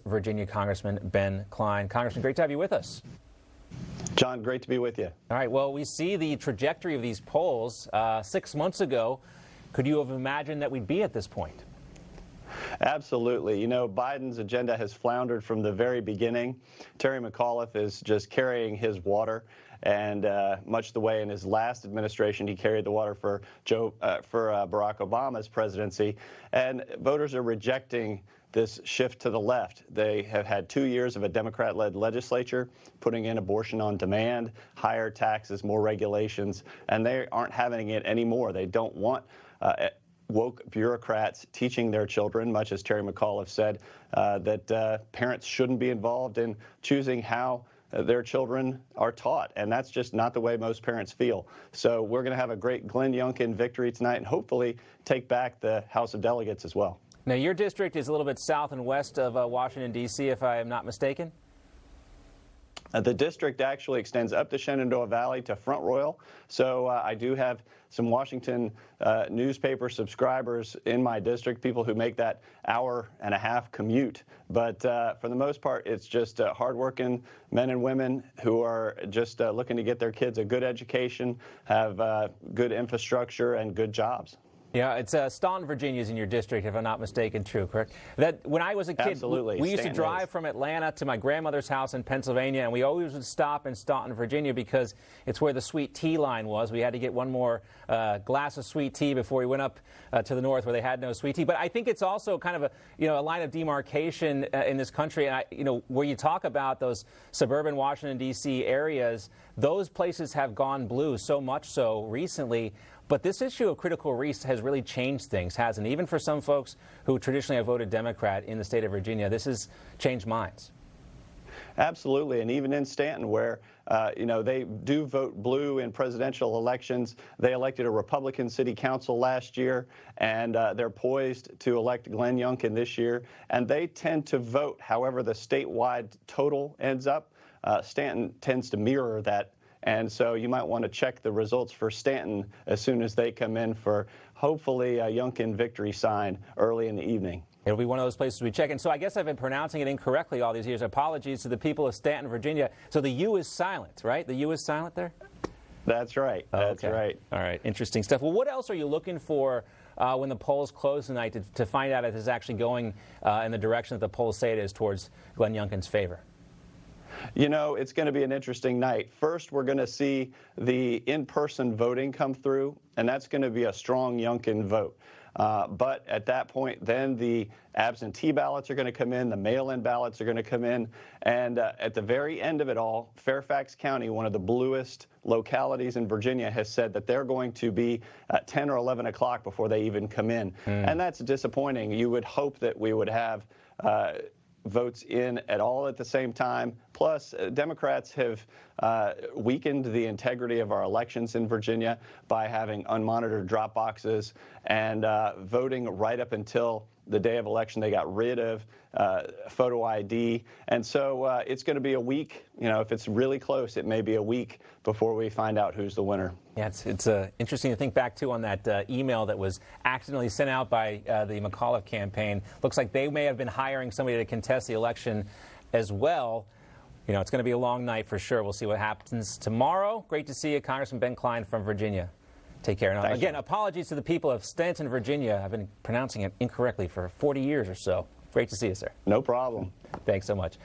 Virginia Congressman Ben Cline. Congressman, great to have you with us. John, great to be with you. All right, well, we see the trajectory of these polls. 6 months ago, could you have imagined that we'd be at this point? Absolutely. You know, Biden's agenda has floundered from the very beginning. Terry McAuliffe is just carrying his water, and much the way in his last administration he carried the water for Barack Obama's presidency. And voters are rejecting this shift to the left. They have had 2 years of a Democrat-led legislature putting in abortion on demand, higher taxes, more regulations, and they aren't having it anymore. They don't want woke bureaucrats teaching their children, much as Terry McAuliffe said, that parents shouldn't be involved in choosing how their children are taught, and that's just not the way most parents feel. So we're going to have a great Glenn Youngkin victory tonight and hopefully take back the House of Delegates as well. Now, your district is a little bit south and west of Washington, D.C., if I am not mistaken? The district actually extends up the Shenandoah Valley to Front Royal, so I do have some Washington newspaper subscribers in my district, people who make that hour-and-a-half commute. But for the most part, it's just hardworking men and women who are just looking to get their kids a good education, have good infrastructure, and good jobs. Yeah, it's Staunton, Virginia is in your district, if I'm not mistaken. True, correct? That when I was a kid, absolutely. We used to drive from Atlanta to my grandmother's house in Pennsylvania, and we always would stop in Staunton, Virginia, because it's where the sweet tea line was. We had to get one more glass of sweet tea before we went up to the north, where they had no sweet tea. But I think it's also kind of a line of demarcation in this country. And where you talk about those suburban Washington D.C. areas, those places have gone blue so much so recently. But this issue of critical race has really changed things, hasn't it? Even for some folks who traditionally have voted Democrat in the state of Virginia, this has changed minds. Absolutely, and even in Stanton, where they do vote blue in presidential elections. They elected a Republican city council last year, and they're poised to elect Glenn Youngkin this year. And they tend to vote however the statewide total ends up. Stanton tends to mirror that. And so you might want to check the results for Stanton as soon as they come in for hopefully a Youngkin victory sign early in the evening. It'll be one of those places we check in. So I guess I've been pronouncing it incorrectly all these years. Apologies to the people of Stanton, Virginia. So the U is silent, right? The U is silent there? That's right. That's right. All right. Interesting stuff. Well, what else are you looking for when the polls close tonight to find out if it's actually going in the direction that the polls say it is towards Glenn Youngkin's favor? You know, it's going to be an interesting night. First, we're going to see the in-person voting come through, and that's going to be a strong Youngkin vote. But at that point, then the absentee ballots are going to come in, the mail-in ballots are going to come in, and at the very end of it all, Fairfax County, one of the bluest localities in Virginia, has said that they're going to be at 10 or 11 o'clock before they even come in. And that's disappointing. You would hope that we would have votes in at all at the same time. Plus, Democrats have weakened the integrity of our elections in Virginia by having unmonitored drop boxes and voting right up until the day of election. They got rid of photo ID. And so it's going to be a week. You know, if it's really close, it may be a week before we find out who's the winner. Yeah, it's interesting to think back, too, on that email that was accidentally sent out by the McAuliffe campaign. Looks like they may have been hiring somebody to contest the election as well. You know, it's going to be a long night for sure. We'll see what happens tomorrow. Great to see you, Congressman Ben Cline from Virginia. Take care. Now, again, apologies to the people of Stanton, Virginia. I've been pronouncing it incorrectly for 40 years or so. Great to see you, sir. No problem. Thanks so much.